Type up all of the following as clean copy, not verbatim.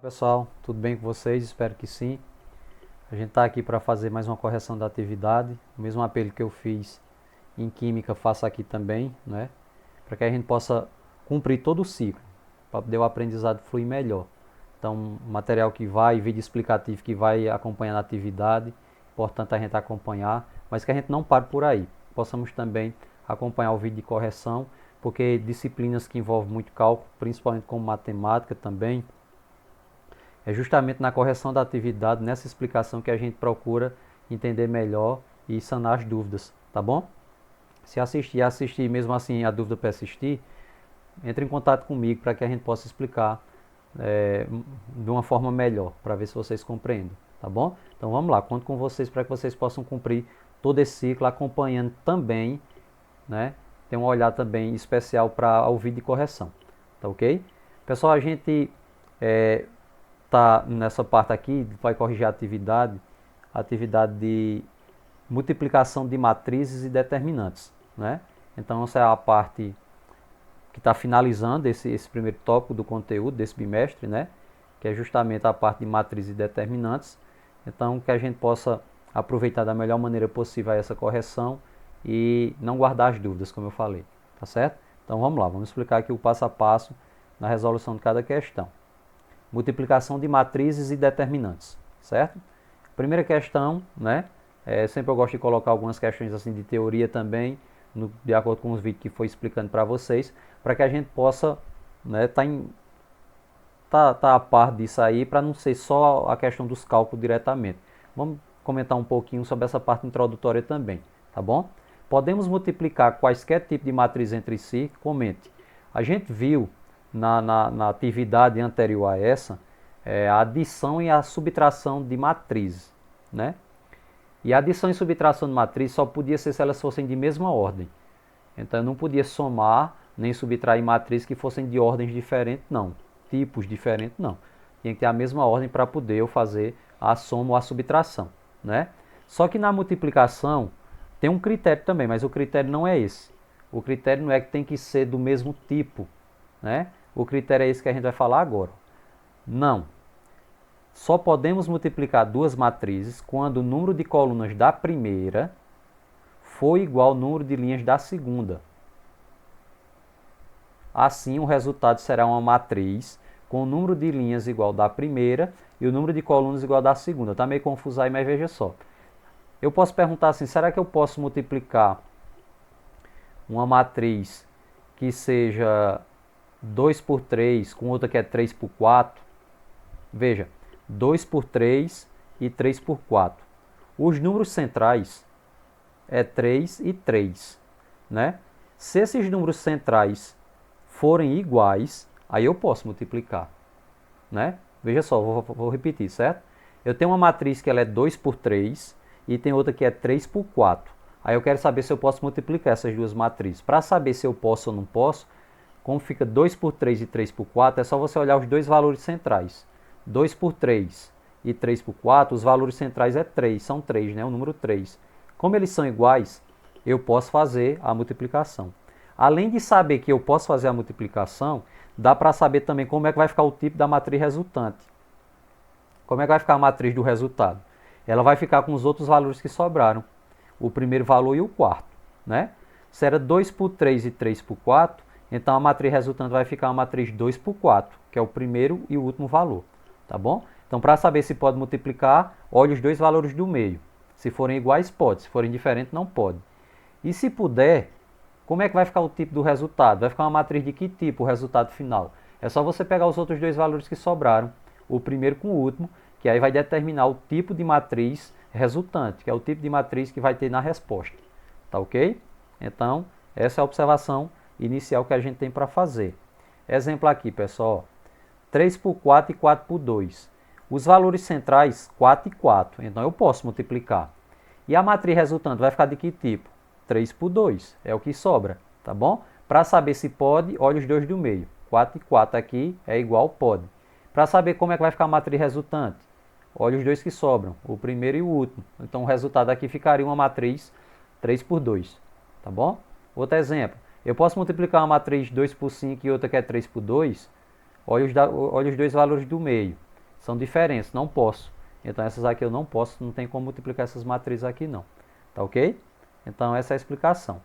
Olá pessoal, tudo bem com vocês? Espero que sim. A gente está aqui para fazer mais uma correção da atividade. O mesmo apelo que eu fiz em Química, faço aqui também, né? Para que a gente possa cumprir todo o ciclo, para poder o aprendizado fluir melhor. Então, material que vai, vídeo explicativo que vai acompanhando a atividade, importante a gente acompanhar, mas que a gente não pare por aí. Possamos também acompanhar o vídeo de correção, porque disciplinas que envolvem muito cálculo, principalmente como matemática também, é justamente na correção da atividade, nessa explicação que a gente procura entender melhor e sanar as dúvidas, tá bom? Se assistir mesmo assim a dúvida persistir, entre em contato comigo para que a gente possa explicar de uma forma melhor, para ver se vocês compreendem, tá bom? Então vamos lá, conto com vocês para que vocês possam cumprir todo esse ciclo, acompanhando também, né? Tem um olhar também especial para o vídeo de correção, tá ok? Pessoal, a gente tá nessa parte aqui, vai corrigir a atividade de multiplicação de matrizes e determinantes, né? Então essa é a parte que está finalizando esse primeiro tópico do conteúdo desse bimestre, né? Que é justamente a parte de matrizes e determinantes. Então que a gente possa aproveitar da melhor maneira possível essa correção e não guardar as dúvidas, como eu falei, tá certo? Então vamos lá, vamos explicar aqui o passo a passo na resolução de cada questão. Multiplicação de matrizes e determinantes, certo? Primeira questão, né? Sempre eu gosto de colocar algumas questões assim de teoria também, de acordo com os vídeos que foi explicando para vocês, para que a gente possa, né, tá a par disso aí, para não ser só a questão dos cálculos diretamente. Vamos comentar um pouquinho sobre essa parte introdutória também, tá bom? Podemos multiplicar quaisquer tipo de matriz entre si? Comente. A gente viu na atividade anterior a essa, a adição e a subtração de matrizes, né? E a adição e subtração de matriz só podia ser se elas fossem de mesma ordem. Então eu não podia somar nem subtrair matrizes que fossem de ordens diferentes, não. Tipos diferentes, não. Tinha que ter a mesma ordem para poder eu fazer a soma ou a subtração, né? Só que na multiplicação tem um critério também, mas o critério não é esse. O critério não é que tem que ser do mesmo tipo, né? O critério é esse que a gente vai falar agora. Não. Só podemos multiplicar duas matrizes quando o número de colunas da primeira for igual ao número de linhas da segunda. Assim, o resultado será uma matriz com o número de linhas igual da primeira e o número de colunas igual da segunda. Está meio confuso aí, mas veja só. Eu posso perguntar assim, será que eu posso multiplicar uma matriz que seja 2 por 3 com outra que é 3 por 4? Veja, 2 por 3 e 3 por 4. Os números centrais é 3 e 3, né? Se esses números centrais forem iguais, aí eu posso multiplicar, né? Veja só, vou repetir, certo? Eu tenho uma matriz que ela é 2 por 3 e tem outra que é 3 por 4. Aí eu quero saber se eu posso multiplicar essas duas matrizes. Para saber se eu posso ou não posso, como fica 2 por 3 e 3 por 4, é só você olhar os dois valores centrais. 2 por 3 e 3 por 4, os valores centrais é 3, são 3, né? O número 3. Como eles são iguais, eu posso fazer a multiplicação. Além de saber que eu posso fazer a multiplicação, dá para saber também como é que vai ficar o tipo da matriz resultante. Como é que vai ficar a matriz do resultado? Ela vai ficar com os outros valores que sobraram. O primeiro valor e o quarto, né? Se era 2 por 3 e 3 por 4, então a matriz resultante vai ficar uma matriz 2 por 4, que é o primeiro e o último valor, tá bom? Então, para saber se pode multiplicar, olhe os dois valores do meio. Se forem iguais, pode. Se forem diferentes, não pode. E se puder, como é que vai ficar o tipo do resultado? Vai ficar uma matriz de que tipo o resultado final? É só você pegar os outros dois valores que sobraram, o primeiro com o último, que aí vai determinar o tipo de matriz resultante, que é o tipo de matriz que vai ter na resposta. Tá ok? Então, essa é a observação inicial que a gente tem para fazer. Exemplo aqui, pessoal. 3 por 4 e 4 por 2. Os valores centrais, 4 e 4. Então, eu posso multiplicar. E a matriz resultante vai ficar de que tipo? 3 por 2. É o que sobra, tá bom? Para saber se pode, olha os dois do meio. 4 e 4 aqui é igual pode. Para saber como é que vai ficar a matriz resultante, olha os dois que sobram, o primeiro e o último. Então, o resultado aqui ficaria uma matriz 3 por 2, tá bom? Outro exemplo. Eu posso multiplicar uma matriz 2 por 5 e outra que é 3 por 2. Olha os dois valores do meio. são diferentes, não posso. Então essas aqui eu não posso, não tem como multiplicar essas matrizes aqui não. Tá ok? Então essa é a explicação.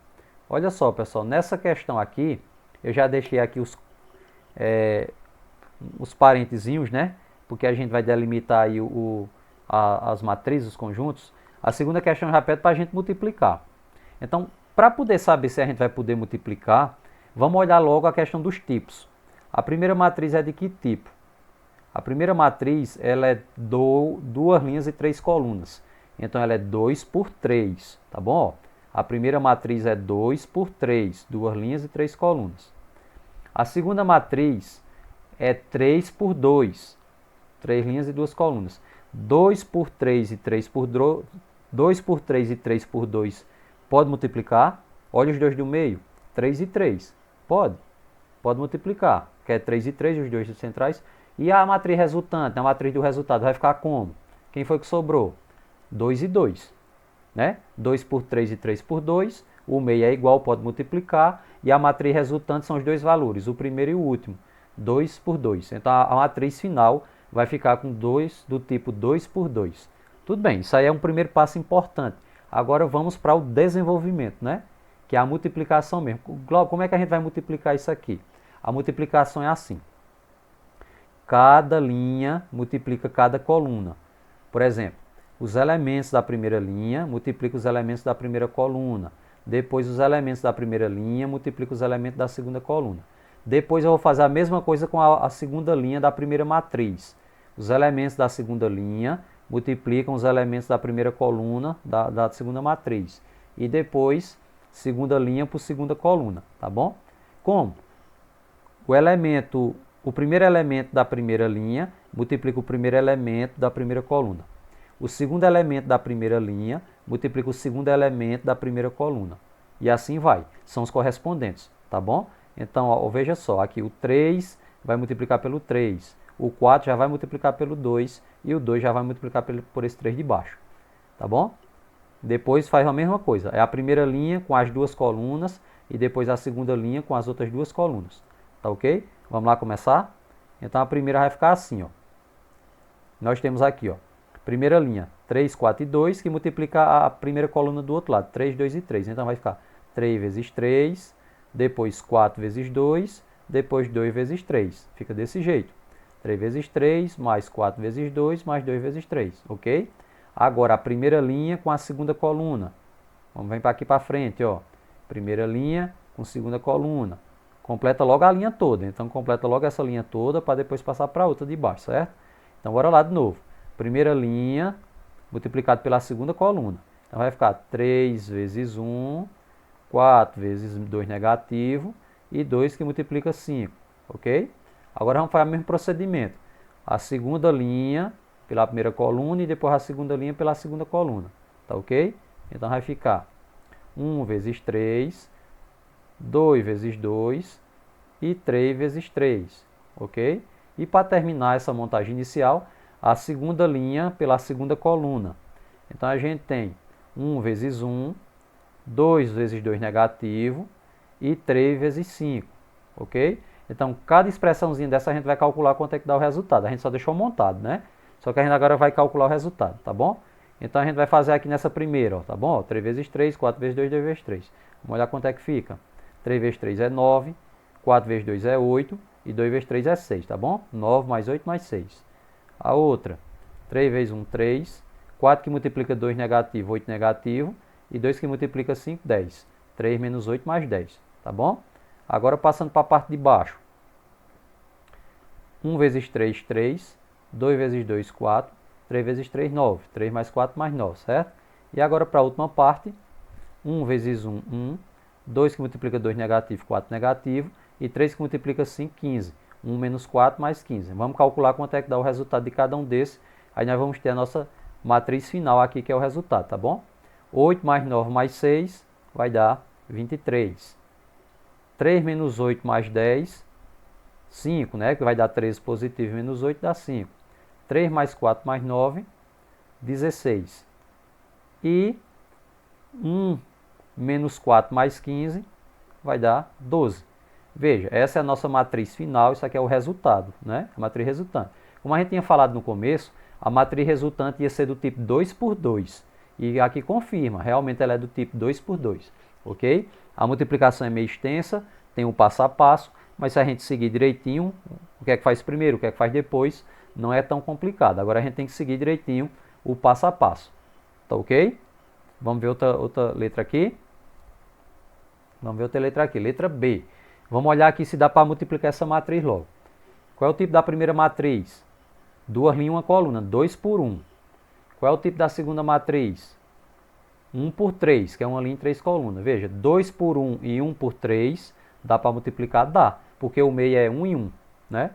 Olha só, pessoal, nessa questão aqui, eu já deixei aqui os parentezinhos, né? Porque a gente vai delimitar aí as matrizes, os conjuntos. A segunda questão já pede para a gente multiplicar. Então, para poder saber se a gente vai poder multiplicar, vamos olhar logo a questão dos tipos. A primeira matriz é de que tipo? A primeira matriz ela é duas linhas e 3 colunas. Então ela é 2 por 3, tá bom? A primeira matriz é 2 por 3, duas linhas e 3 colunas. A segunda matriz é 3 por 2, 3 linhas e 2 colunas. 2 por 3 e 3 por 2 por 3 e 3 por 2 pode multiplicar? Olha os dois do meio, 3 e 3. Pode multiplicar, que é 3 e 3, os dois centrais. E a matriz resultante, a matriz do resultado vai ficar como? Quem foi que sobrou? 2 e 2. Né? 2 por 3 e 3 por 2. O meio é igual, pode multiplicar. E a matriz resultante são os dois valores, o primeiro e o último. 2 por 2. Então a matriz final vai ficar com 2 do tipo 2 por 2. Tudo bem, isso aí é um primeiro passo importante. Agora vamos para o desenvolvimento, né? Que é a multiplicação mesmo. Glauco, como é que a gente vai multiplicar isso aqui? A multiplicação é assim. Cada linha multiplica cada coluna. Por exemplo, os elementos da primeira linha multiplicam os elementos da primeira coluna. Depois, os elementos da primeira linha multiplicam os elementos da segunda coluna. Depois, eu vou fazer a mesma coisa com a segunda linha da primeira matriz. Os elementos da segunda linha multiplicam os elementos da primeira coluna da segunda matriz. E depois, segunda linha por segunda coluna, tá bom? Como? O primeiro elemento da primeira linha multiplica o primeiro elemento da primeira coluna. O segundo elemento da primeira linha multiplica o segundo elemento da primeira coluna. E assim vai. São os correspondentes, tá bom? Então, ó, veja só, aqui o 3 vai multiplicar pelo 3. O 4 já vai multiplicar pelo 2. E o 2 já vai multiplicar por esse 3 de baixo. Tá bom? Depois faz a mesma coisa. É a primeira linha com as duas colunas e depois a segunda linha com as outras duas colunas. Tá ok? Vamos lá começar? Então a primeira vai ficar assim, ó. Nós temos aqui, ó, primeira linha, 3, 4 e 2, que multiplica a primeira coluna do outro lado, 3, 2 e 3. Então vai ficar 3 vezes 3, depois 4 vezes 2, depois 2 vezes 3. Fica desse jeito. 3 vezes 3, mais 4 vezes 2, mais 2 vezes 3, ok? Agora a primeira linha com a segunda coluna. Vamos vir para aqui para frente, ó. Primeira linha com segunda coluna. Completa logo a linha toda. Então, completa logo essa linha toda para depois passar para a outra de baixo, certo? Então, bora lá de novo. Primeira linha multiplicado pela segunda coluna. Então, vai ficar 3 vezes 1, 4 vezes 2 negativo e 2 que multiplica 5, ok? Agora, vamos fazer o mesmo procedimento. A segunda linha pela primeira coluna e depois a segunda linha pela segunda coluna, tá ok? Então, vai ficar 1 vezes 3... 2 vezes 2 e 3 vezes 3, ok? E para terminar essa montagem inicial, a segunda linha pela segunda coluna. Então a gente tem 1 vezes 1, 2 vezes 2 negativo e 3 vezes 5, ok? Então cada expressãozinha dessa a gente vai calcular quanto é que dá o resultado. A gente só deixou montado, né? Só que a gente agora vai calcular o resultado, tá bom? Então a gente vai fazer aqui nessa primeira, ó, tá bom? 3 vezes 3, 4 vezes 2, 2 vezes 3. Vamos olhar quanto é que fica. 3 vezes 3 é 9, 4 vezes 2 é 8 e 2 vezes 3 é 6, tá bom? 9 mais 8 mais 6. A outra, 3 vezes 1, 3, 4 que multiplica 2 negativo, 8 negativo e 2 que multiplica 5, 10. 3 menos 8 mais 10, tá bom? Agora passando para a parte de baixo. 1 vezes 3, 3, 2 vezes 2, 4, 3 vezes 3, 9. 3 mais 4 mais 9, certo? E agora para a última parte, 1 vezes 1, 1. 2 que multiplica 2 negativo, 4 negativo. E 3 que multiplica 5, 15. 1 menos 4 mais 15. Vamos calcular quanto é que dá o resultado de cada um desses. Aí nós vamos ter a nossa matriz final aqui, que é o resultado, tá bom? 8 mais 9 mais 6 vai dar 23. 3 menos 8 mais 10, 5, né? Que vai dar 13 positivo menos 8 dá 5. 3 mais 4 mais 9, 16. E 1 menos 4 mais 15 vai dar 12. Veja, essa é a nossa matriz final, isso aqui é o resultado, né? A matriz resultante. Como a gente tinha falado no começo, a matriz resultante ia ser do tipo 2 por 2. E aqui confirma, realmente ela é do tipo 2 por 2, ok? A multiplicação é meio extensa, tem o passo a passo, mas se a gente seguir direitinho, o que é que faz primeiro, o que é que faz depois, não é tão complicado. Agora a gente tem que seguir direitinho o passo a passo, tá ok? Vamos ver outra letra aqui. Vamos ver outra letra aqui, letra B. Vamos olhar aqui se dá para multiplicar essa matriz logo. Qual é o tipo da primeira matriz? Duas linhas e uma coluna, 2 por 1. Qual é o tipo da segunda matriz? 1 por 3, que é uma linha e 3 colunas. Veja, 2 por 1 e 1 por 3, dá para multiplicar? Dá, porque o meio é 1 e 1, né?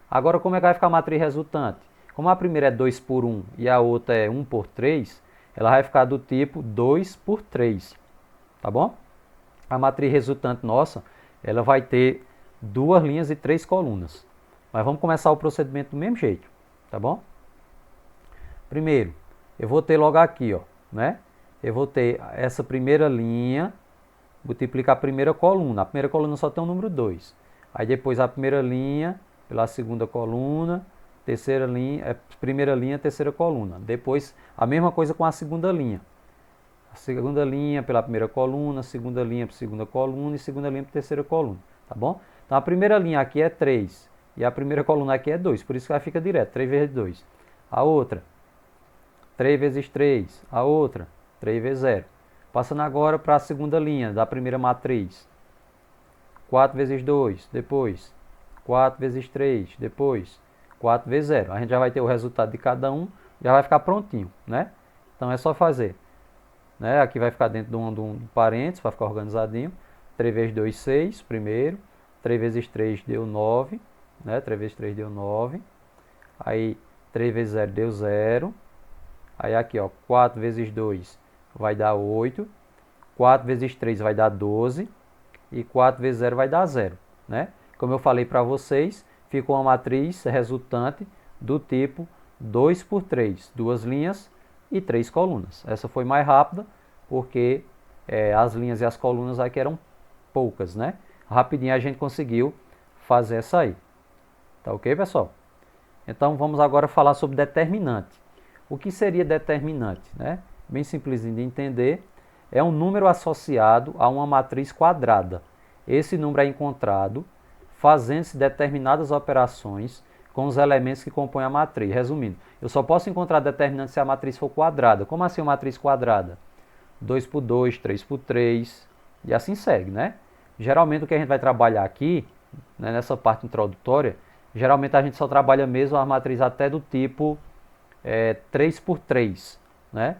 Agora, como é que vai ficar a matriz resultante? Como a primeira é 2 por 1 e a outra é 1 por 3, ela vai ficar do tipo 2 por 3, tá bom? A matriz resultante nossa, ela vai ter duas linhas e 3 colunas. Mas vamos começar o procedimento do mesmo jeito, tá bom? Primeiro, eu vou ter logo aqui, ó, né? Eu vou ter essa primeira linha, multiplica a primeira coluna. A primeira coluna só tem o número 2. Aí depois a primeira linha pela segunda coluna, terceira linha, primeira linha, terceira coluna. Depois a mesma coisa com a segunda linha. A segunda linha pela primeira coluna, segunda linha para segunda coluna e segunda linha para terceira coluna, tá bom? Então a primeira linha aqui é 3 e a primeira coluna aqui é 2, por isso que ela fica direto, 3 vezes 2. A outra, 3 vezes 3. A outra, 3 vezes 0. Passando agora para a segunda linha da primeira matriz. 4 vezes 2, depois 4 vezes 3, depois 4 vezes 0. A gente já vai ter o resultado de cada um, já vai ficar prontinho, né? Então é só fazer. Né? Aqui vai ficar dentro de um parênteses, para ficar organizadinho. 3 vezes 2, 6, primeiro. 3 vezes 3 deu 9. Né? 3 vezes 3 deu 9. Aí 3 vezes 0 deu 0. Aí aqui, ó, 4 vezes 2 vai dar 8. 4 vezes 3 vai dar 12. E 4 vezes 0 vai dar 0. Né? Como eu falei para vocês, ficou uma matriz resultante do tipo 2 por 3. Duas linhas e 3 colunas. Essa foi mais rápida, porque as linhas e as colunas aqui eram poucas, né? Rapidinho a gente conseguiu fazer essa aí. Tá ok, pessoal? Então vamos agora falar sobre determinante. O que seria determinante, né? Bem simplesinho de entender. É um número associado a uma matriz quadrada. Esse número é encontrado fazendo-se determinadas operações com os elementos que compõem a matriz. Resumindo, eu só posso encontrar determinante se a matriz for quadrada. Como assim uma matriz quadrada? 2 por 2, 3 por 3, e assim segue, né? Geralmente o que a gente vai trabalhar aqui, né, nessa parte introdutória, geralmente a gente só trabalha mesmo a matriz até do tipo 3 por 3, né?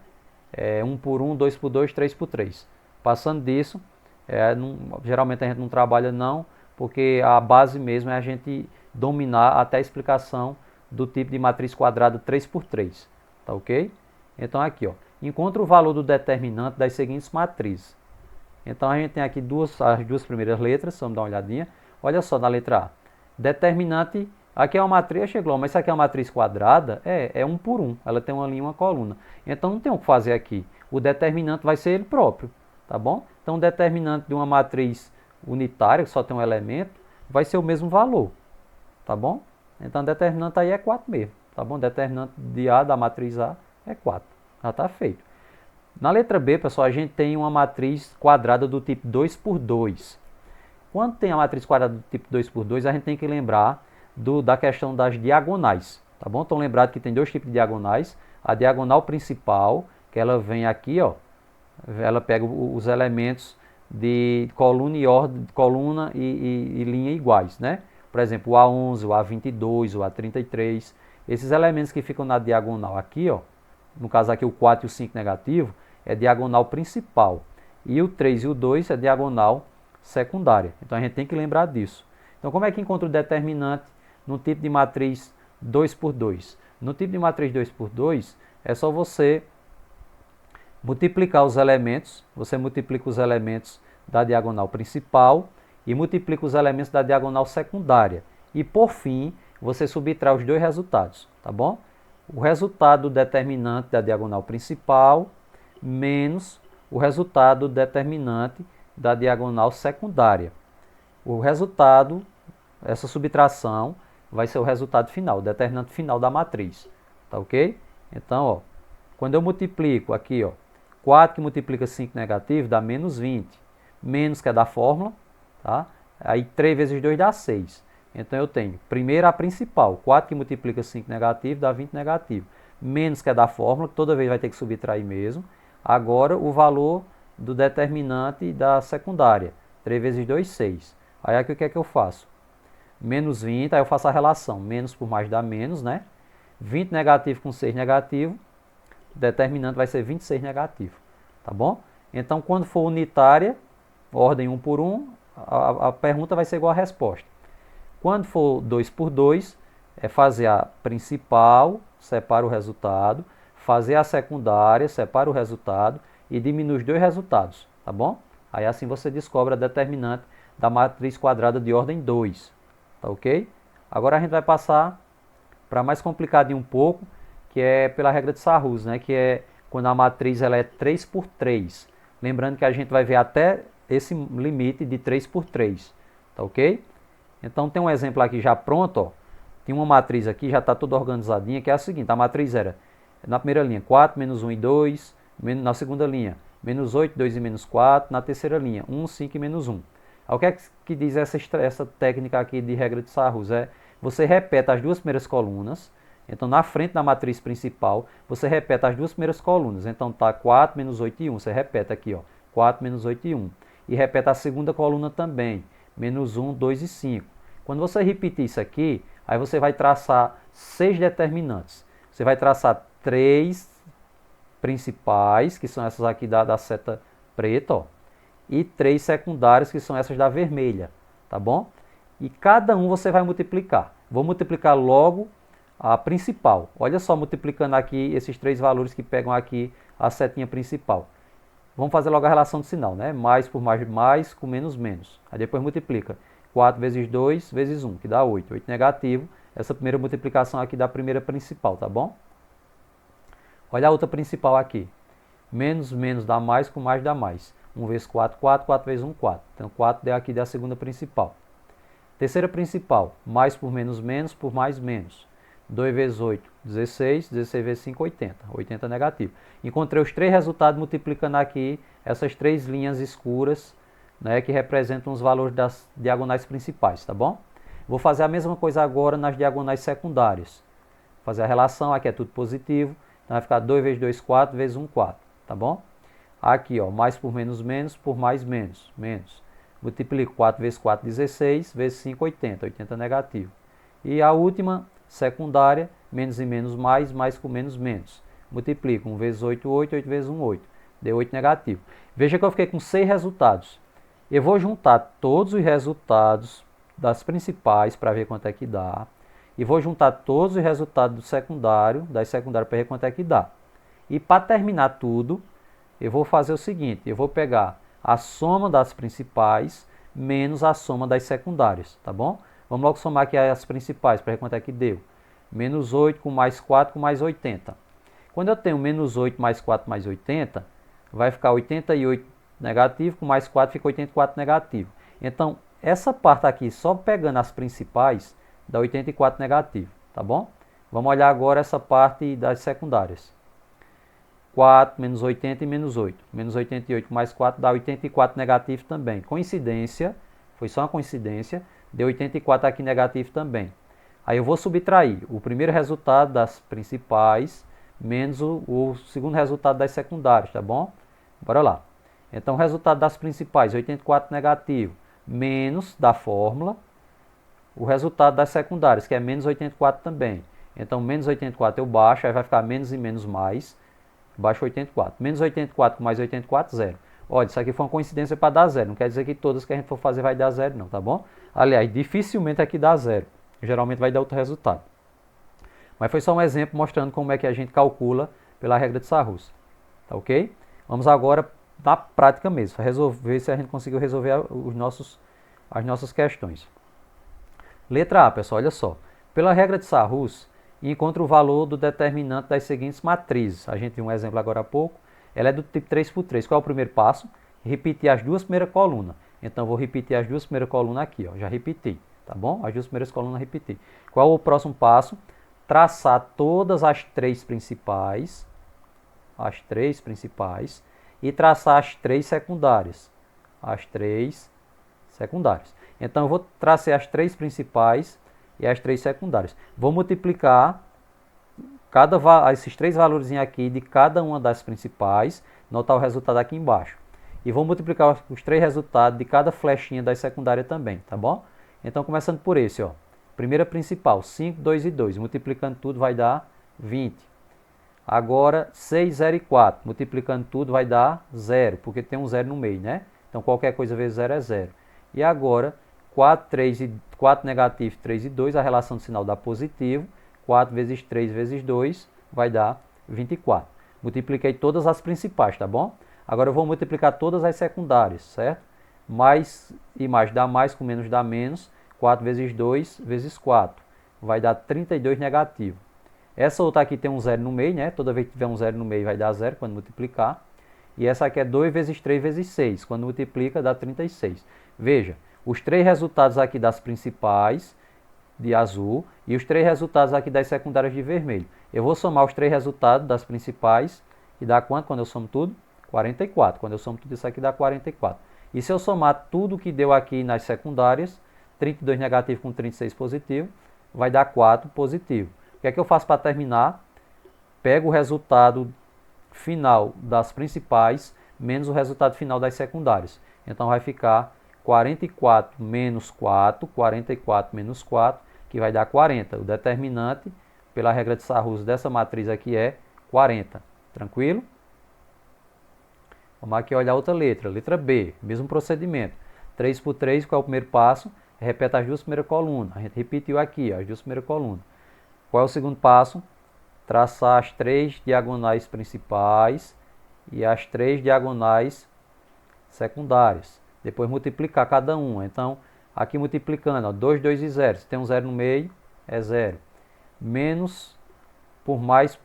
1 por 1, 2 por 2, 3 por 3. Passando disso, geralmente a gente não trabalha não, porque a base mesmo é a gente dominar até a explicação do tipo de matriz quadrada 3 por 3, tá ok? Então aqui, ó, encontra o valor do determinante das seguintes matrizes. Então a gente tem aqui as duas primeiras letras, vamos dar uma olhadinha. Olha só na letra A. Determinante, aqui é uma matriz, chegou, mas isso aqui é uma matriz quadrada? É 1 por 1, ela tem uma linha e uma coluna. Então não tem o que fazer aqui. O determinante vai ser ele próprio, tá bom? Então o determinante de uma matriz unitária, que só tem um elemento, vai ser o mesmo valor, tá bom? Então determinante aí é 4 mesmo, tá bom? Determinante de A, da matriz A, é 4. Já está feito. Na letra B, pessoal, a gente tem uma matriz quadrada do tipo 2 por 2. Quando tem a matriz quadrada do tipo 2 por 2, a gente tem que lembrar da questão das diagonais, tá bom? Então lembrado que tem dois tipos de diagonais. A diagonal principal, que ela vem aqui, ó, ela pega os elementos de coluna e linha iguais, né? Por exemplo, o A11, o A22, o A33. Esses elementos que ficam na diagonal aqui, ó, no caso aqui o 4 e o 5 negativo, é diagonal principal. E o 3 e o 2 é diagonal secundária. Então a gente tem que lembrar disso. Então como é que encontra o determinante no tipo de matriz 2 por 2? No tipo de matriz 2 por 2, é só você multiplicar os elementos. Você multiplica os elementos da diagonal principal e multiplica os elementos da diagonal secundária. E por fim, você subtrai os dois resultados, tá bom? O resultado determinante da diagonal principal menos o resultado determinante da diagonal secundária. O resultado, essa subtração, vai ser o resultado final, o determinante final da matriz. Tá ok? Então, ó, quando eu multiplico aqui, ó, 4 que multiplica 5 negativo dá menos 20. Menos que é da fórmula, tá? Aí 3 vezes 2 dá 6. Então eu tenho, primeiro a principal, 4 que multiplica 5 negativo dá 20 negativo. Menos que é da fórmula, que toda vez vai ter que subtrair mesmo. Agora o valor do determinante da secundária. 3 vezes 2, 6. Aí aqui o que é que eu faço? Menos 20, aí eu faço a relação. Menos por mais dá menos, né? 20 negativo com 6 negativo. O determinante vai ser 26 negativo. Tá bom? Então, quando for unitária, ordem 1 por 1, a pergunta vai ser igual à resposta. Quando for 2 por 2, é fazer a principal, separa o resultado, fazer a secundária, separa o resultado e diminui os dois resultados, tá bom? Aí assim você descobre a determinante da matriz quadrada de ordem 2, tá ok? Agora a gente vai passar para mais complicadinho um pouco, que é pela regra de Sarrus, né? Que é quando a matriz ela é 3 por 3. Lembrando que a gente vai ver até esse limite de 3 por 3, tá ok? Então tem um exemplo aqui já pronto, ó. Tem uma matriz aqui, já está toda organizadinha, que é a seguinte, a matriz era, na primeira linha, 4, menos 1 e 2, na segunda linha, menos 8, 2 e menos 4, na terceira linha, 1, 5 e menos 1. Aí, o que é que diz essa técnica aqui de regra de Sarrus? É, você repete as duas primeiras colunas, então na frente da matriz principal, você repete as duas primeiras colunas, então está 4, menos 8 e 1, você repete aqui, ó, 4, menos 8 e 1. E repete a segunda coluna também, menos 1, 2 e 5. Quando você repetir isso aqui, aí você vai traçar 6 determinantes. Você vai traçar 3 principais, que são essas aqui da seta preta, ó, e 3 secundárias, que são essas da vermelha, tá bom? E cada um você vai multiplicar. Vou multiplicar logo a principal. Olha só, multiplicando aqui esses 3 valores que pegam aqui a setinha principal. Vamos fazer logo a relação de sinal, né? Mais por mais com menos, menos. Aí depois multiplica. 4 vezes 2 vezes 1, que dá 8. 8 negativo. Essa primeira multiplicação aqui da primeira principal, tá bom? Olha a outra principal aqui. Menos, menos dá mais, com mais dá mais. 1 vezes 4, 4. 4 vezes 1, 4. Então 4 deu aqui da segunda principal. Terceira principal. Mais por menos, menos por mais, menos. 2 vezes 8, 16. 16 vezes 5, 80. 80 negativo. Encontrei os 3 resultados multiplicando aqui essas 3 linhas escuras, né, que representam os valores das diagonais principais, tá bom? Vou fazer a mesma coisa agora nas diagonais secundárias. Fazer a relação, aqui é tudo positivo, então vai ficar 2 vezes 2, 4, vezes 1, 4, tá bom? Aqui, ó, mais por menos, menos, por mais, menos, menos. Multiplico 4 vezes 4, 16, vezes 5, 80, 80 negativo. E a última, secundária, menos e menos, mais com menos, menos. Multiplico 1 vezes 8, 8, 8 vezes 1, 8. Deu 8 negativo. Veja que eu fiquei com 6 resultados. Eu vou juntar todos os resultados das principais para ver quanto é que dá. E vou juntar todos os resultados do secundário, das secundárias para ver quanto é que dá. E para terminar tudo, eu vou fazer o seguinte, eu vou pegar a soma das principais menos a soma das secundárias, tá bom? Vamos logo somar aqui as principais para ver quanto é que deu. Menos 8 com mais 4 com mais 80. Quando eu tenho menos 8 mais 4 mais 80, vai ficar 88 negativo, com mais 4 fica 84 negativo. Então, essa parte aqui, só pegando as principais, dá 84 negativo, tá bom? Vamos olhar agora essa parte das secundárias. 4, menos 80 e menos 8. Menos 88 mais 4 dá 84 negativo também. Coincidência, foi só uma coincidência, deu 84 aqui negativo também. Aí eu vou subtrair o primeiro resultado das principais, menos o segundo resultado das secundárias, tá bom? Bora lá. Então, o resultado das principais, 84 negativo, menos da fórmula, o resultado das secundárias, que é menos 84 também. Então, menos 84 eu baixo, aí vai ficar menos e menos mais, baixo 84. Menos 84 com mais 84, zero. Olha, isso aqui foi uma coincidência para dar zero, não quer dizer que todas que a gente for fazer vai dar zero não, tá bom? Aliás, dificilmente aqui dá zero, geralmente vai dar outro resultado. Mas foi só um exemplo mostrando como é que a gente calcula pela regra de Sarrus, tá ok? Vamos agora na prática mesmo, resolver se a gente conseguiu resolver as nossas questões. Letra A, pessoal, olha só. Pela regra de Sarrus, encontra o valor do determinante das seguintes matrizes. A gente viu um exemplo agora há pouco. Ela é do tipo 3 por 3. Qual é o primeiro passo? Repetir as duas primeiras colunas. Então, vou repetir as duas primeiras colunas aqui, ó. Já repeti, tá bom? As duas primeiras colunas repetir. Qual é o próximo passo? Traçar todas as três principais, e traçar as três secundárias, Então, eu vou traçar as três principais e as três secundárias. Vou multiplicar esses três valores aqui de cada uma das principais, notar o resultado aqui embaixo. E vou multiplicar os três resultados de cada flechinha das secundárias também, tá bom? Então, começando por esse, ó. Primeira principal, 5, 2 e 2. Multiplicando tudo vai dar 20. Agora, 6, 0 e 4. Multiplicando tudo vai dar 0, porque tem um 0 no meio, né? Então, qualquer coisa vezes 0 é 0. E agora, 4 negativo, 3 e 2, a relação do sinal dá positivo. 4 vezes 3 vezes 2 vai dar 24. Multipliquei todas as principais, tá bom? Agora eu vou multiplicar todas as secundárias, certo? Mais e mais dá mais, com menos dá menos. 4 vezes 2 vezes 4 vai dar 32 negativo. Essa outra aqui tem um 0 no meio, né? Toda vez que tiver um 0 no meio vai dar 0 quando multiplicar. E essa aqui é 2 vezes 3 vezes 6. Quando multiplica dá 36. Veja, os três resultados aqui das principais de azul e os três resultados aqui das secundárias de vermelho. Eu vou somar os três resultados das principais e dá quanto quando eu somo tudo? 44. Quando eu somo tudo isso aqui dá 44. E se eu somar tudo que deu aqui nas secundárias, 32 negativo com 36 positivo, vai dar 4 positivo. O que é que eu faço para terminar? Pego o resultado final das principais menos o resultado final das secundárias. Então vai ficar 44 menos 4, que vai dar 40. O determinante, pela regra de Sarrus dessa matriz aqui é 40. Tranquilo? Vamos aqui olhar outra letra. Letra B, mesmo procedimento. 3 por 3, qual é o primeiro passo? Repete as duas primeiras colunas. A gente repetiu aqui, ó, as duas primeiras colunas. Qual é o segundo passo? Traçar as três diagonais principais e as três diagonais secundárias. Depois multiplicar cada uma. Então, aqui multiplicando, ó, 2, 2 e 0. Se tem um 0 no meio, é 0. Menos por mais,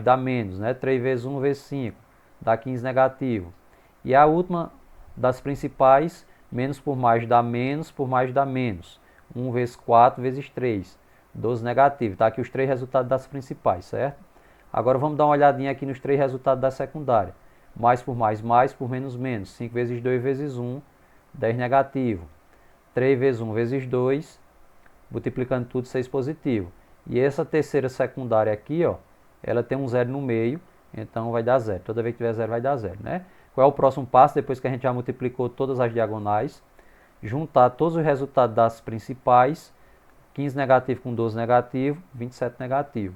dá menos, né? 3 vezes 1 vezes 5, dá 15 negativo. E a última das principais, menos por mais dá menos, 1 vezes 4 vezes 3, 12 negativo. Está aqui os três resultados das principais, certo? Agora vamos dar uma olhadinha aqui nos três resultados da secundária. Mais, por menos, menos. 5 vezes 2 vezes 1, 10 negativo. 3 vezes 1 vezes 2, multiplicando tudo, 6 positivo. E essa terceira secundária aqui, ó, ela tem um 0 no meio, então vai dar 0. Toda vez que tiver 0 vai dar 0, né? Qual é o próximo passo? Depois que a gente já multiplicou todas as diagonais, juntar todos os resultados das principais, 15 negativo com 12 negativo, 27 negativo.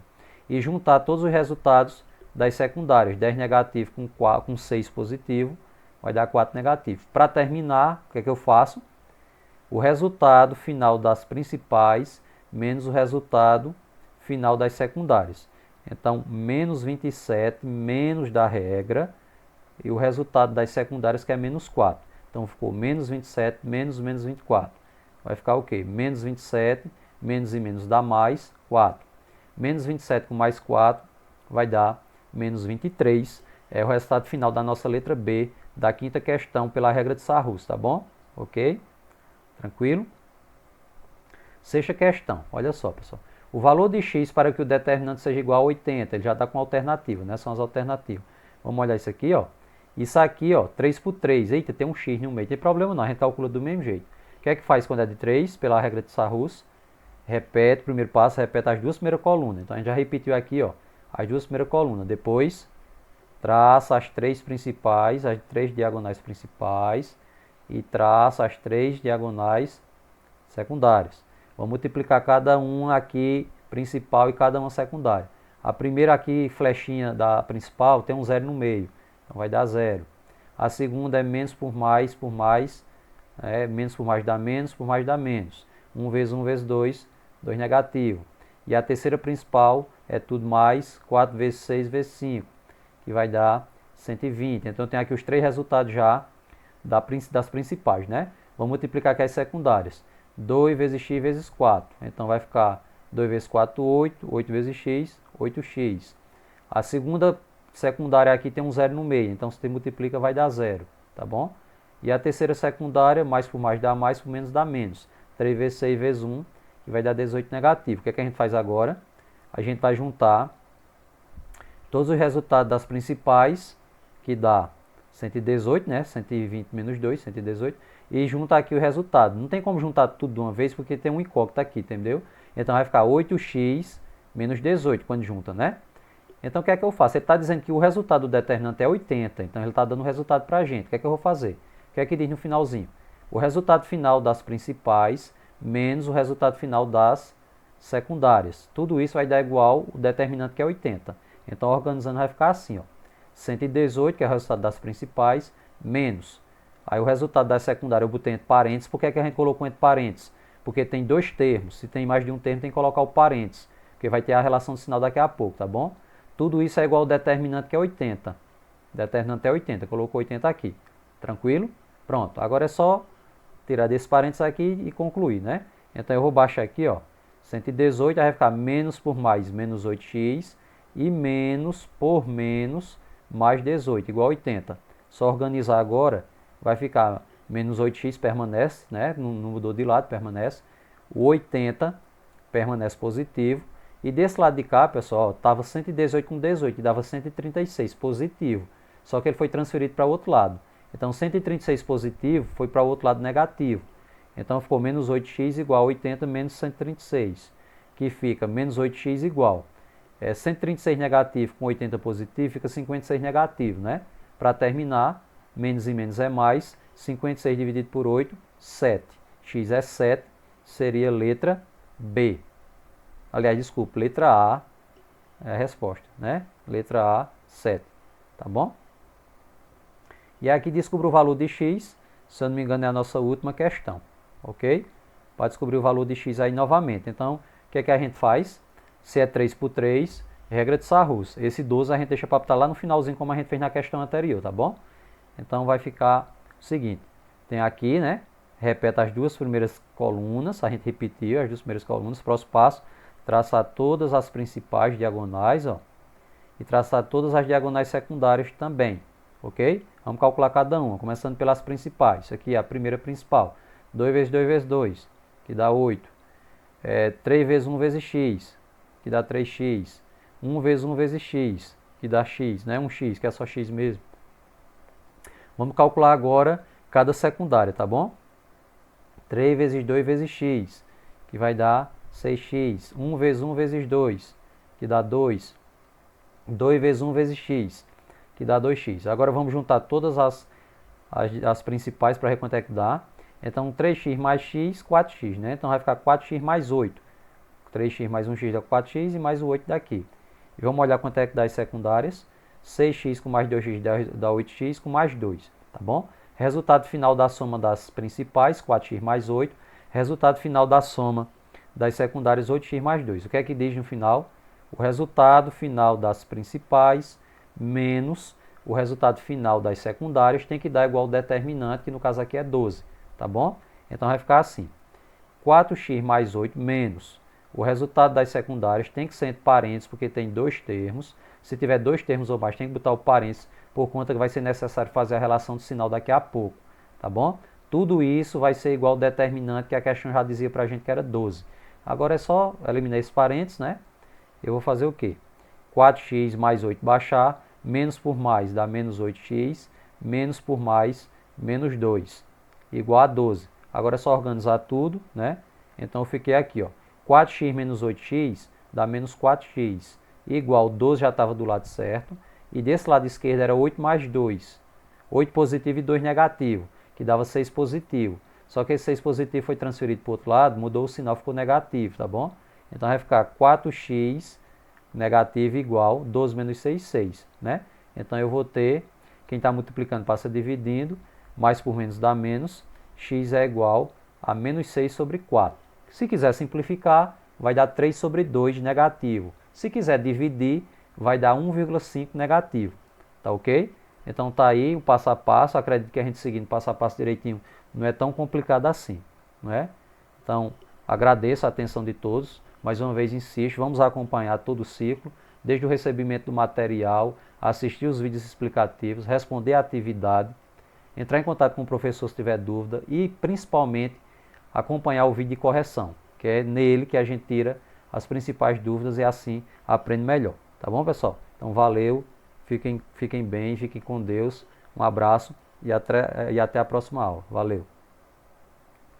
E juntar todos os resultados das secundárias, 10 negativo com 6 positivo, vai dar 4 negativo. Para terminar, o que é que eu faço? O resultado final das principais menos o resultado final das secundárias. Então, menos 27, menos da regra, e o resultado das secundárias que é menos 4. Então, ficou menos 27, menos 24. Vai ficar o quê? Menos 27, menos e menos dá mais 4. Menos 27 com mais 4 vai dar menos 23. É o resultado final da nossa letra B, da quinta questão, pela regra de Sarrus, tá bom? Ok? Tranquilo? Sexta questão, olha só, pessoal. O valor de x para que o determinante seja igual a 80, ele já está com alternativa, né? São as alternativas. Vamos olhar isso aqui, ó. Isso aqui, ó, 3 por 3. Eita, tem um x no meio. Não tem problema não, a gente calcula do mesmo jeito. O que é que faz quando é de 3? Pela regra de Sarrus, repete, primeiro passo, repete as duas primeiras colunas. Então, a gente já repetiu aqui, ó, as duas primeiras colunas. Depois, traça as três principais, as três diagonais principais e traça as três diagonais secundárias. Vamos multiplicar cada uma aqui principal e cada uma secundária. A primeira aqui, flechinha da principal, tem um 0 no meio. Então vai dar 0. A segunda é menos por mais, menos por mais dá menos. 1 vezes 1 vezes 2, 2 negativo. E a terceira principal é tudo mais, 4 vezes 6 vezes 5, que vai dar 120. Então tem aqui os três resultados já das principais, né? Vamos multiplicar aqui as secundárias. 2 vezes x vezes 4. Então vai ficar 2 vezes 4, 8. 8 vezes x, 8x. A segunda secundária aqui tem um 0 no meio. Então se você multiplica vai dar 0. Tá bom? E a terceira secundária, mais por mais dá mais, por menos dá menos. 3 vezes 6 vezes 1, que vai dar 18 negativo. O que é que a gente faz agora? A gente vai juntar todos os resultados das principais, que dá 118, né? 120 menos 2, 118, e junta aqui o resultado. Não tem como juntar tudo de uma vez, porque tem um incógnito aqui, entendeu? Então vai ficar 8x menos 18 quando junta, né? Então o que é que eu faço? Ele está dizendo que o resultado do determinante é 80, então ele está dando o resultado para a gente. O que é que eu vou fazer? O que é que diz no finalzinho? O resultado final das principais menos o resultado final das secundárias. Tudo isso vai dar igual o determinante que é 80. Então organizando vai ficar assim, ó. 118, que é o resultado das principais, menos. Aí o resultado das secundárias eu botei entre parênteses. Por que é que a gente colocou entre parênteses? Porque tem dois termos. Se tem mais de um termo, tem que colocar o parênteses. Porque vai ter a relação de sinal daqui a pouco, tá bom? Tudo isso é igual ao determinante que é 80. Determinante é 80, colocou 80 aqui. Tranquilo? Pronto. Agora é só tirar desse parênteses aqui e concluir, né? Então eu vou baixar aqui, ó. 118 vai ficar menos por mais, menos 8x. E menos por menos, mais 18, igual a 80. Só organizar agora, vai ficar menos 8x permanece, né? Não mudou de lado, permanece. O 80 permanece positivo. E desse lado de cá, pessoal, estava 118 com 18, e dava 136 positivo. Só que ele foi transferido para o outro lado. Então 136 positivo foi para o outro lado negativo. Então ficou menos 8x igual a 80 menos 136, que fica menos 8x igual. 136 negativo com 80 positivo fica 56 negativo, né? Para terminar, menos e menos é mais. 56 dividido por 8, 7. X é 7, seria letra B. Aliás, desculpa, letra A é a resposta, né? Letra A, 7. Tá bom? E aqui descubra o valor de x, se eu não me engano é a nossa última questão, ok? Para descobrir o valor de x aí novamente. Então, o que é que a gente faz? Se é 3 por 3, regra de Sarrus. Esse 12 a gente deixa para botar lá no finalzinho, como a gente fez na questão anterior, tá bom? Então vai ficar o seguinte, tem aqui, né? Repete as duas primeiras colunas, a gente repetiu as duas primeiras colunas. Próximo passo, traçar todas as principais diagonais, ó. E traçar todas as diagonais secundárias também, ok? Vamos calcular cada uma, começando pelas principais. Isso aqui é a primeira principal. 2 vezes 2 vezes 2, que dá 8. 3 vezes 1 vezes x, que dá 3x. 1 vezes 1 vezes x, que dá x, né? 1x, que é só x mesmo. Vamos calcular agora cada secundária, tá bom? 3 vezes 2 vezes x, que vai dar 6x. 1 vezes 1 vezes 2, que dá 2. 2 vezes 1 vezes x, que dá 2x. Agora vamos juntar todas as principais para ver quanto é que dá. Então 3x mais x, 4x, né? Então vai ficar 4x mais 8. 3x mais 1x dá 4x e mais o 8 daqui. E vamos olhar quanto é que dá as secundárias. 6x com mais 2x dá 8x com mais 2, tá bom? Resultado final da soma das principais, 4x mais 8. Resultado final da soma das secundárias, 8x mais 2. O que é que diz no final? O resultado final das principais menos o resultado final das secundárias tem que dar igual ao determinante, que no caso aqui é 12, tá bom? Então vai ficar assim, 4x mais 8 menos o resultado das secundárias tem que ser entre parênteses, porque tem dois termos. Se tiver dois termos ou mais, tem que botar o parênteses, por conta que vai ser necessário fazer a relação de sinal daqui a pouco, tá bom? Tudo isso vai ser igual ao determinante, que a questão já dizia pra gente que era 12. Agora é só eliminar esses parênteses, né? Eu vou fazer o quê? 4x mais 8 baixar, menos por mais dá menos 8x, menos por mais, menos 2, igual a 12. Agora é só organizar tudo, né? Então eu fiquei aqui, ó. 4x menos 8x dá menos 4x, igual 12 já estava do lado certo, e desse lado esquerdo era 8 mais 2, 8 positivo e 2 negativo, que dava 6 positivo. Só que esse 6 positivo foi transferido para o outro lado, mudou o sinal, ficou negativo, tá bom? Então vai ficar 4x negativo igual 12 menos 6, 6, né? Então eu vou ter, quem está multiplicando passa dividindo, mais por menos dá menos, x é igual a menos 6 sobre 4. Se quiser simplificar, vai dar 3 sobre 2 negativo. Se quiser dividir, vai dar 1,5 negativo. Tá ok? Então tá aí o passo a passo. Acredito que a gente seguindo passo a passo direitinho não é tão complicado assim, não é? Então, agradeço a atenção de todos. Mais uma vez insisto, vamos acompanhar todo o ciclo, desde o recebimento do material, assistir os vídeos explicativos, responder a atividade, entrar em contato com o professor se tiver dúvida e, principalmente, acompanhar o vídeo de correção, que é nele que a gente tira as principais dúvidas e assim aprende melhor. Tá bom, pessoal? Então valeu, fiquem bem, fiquem com Deus, um abraço e até a próxima aula. Valeu!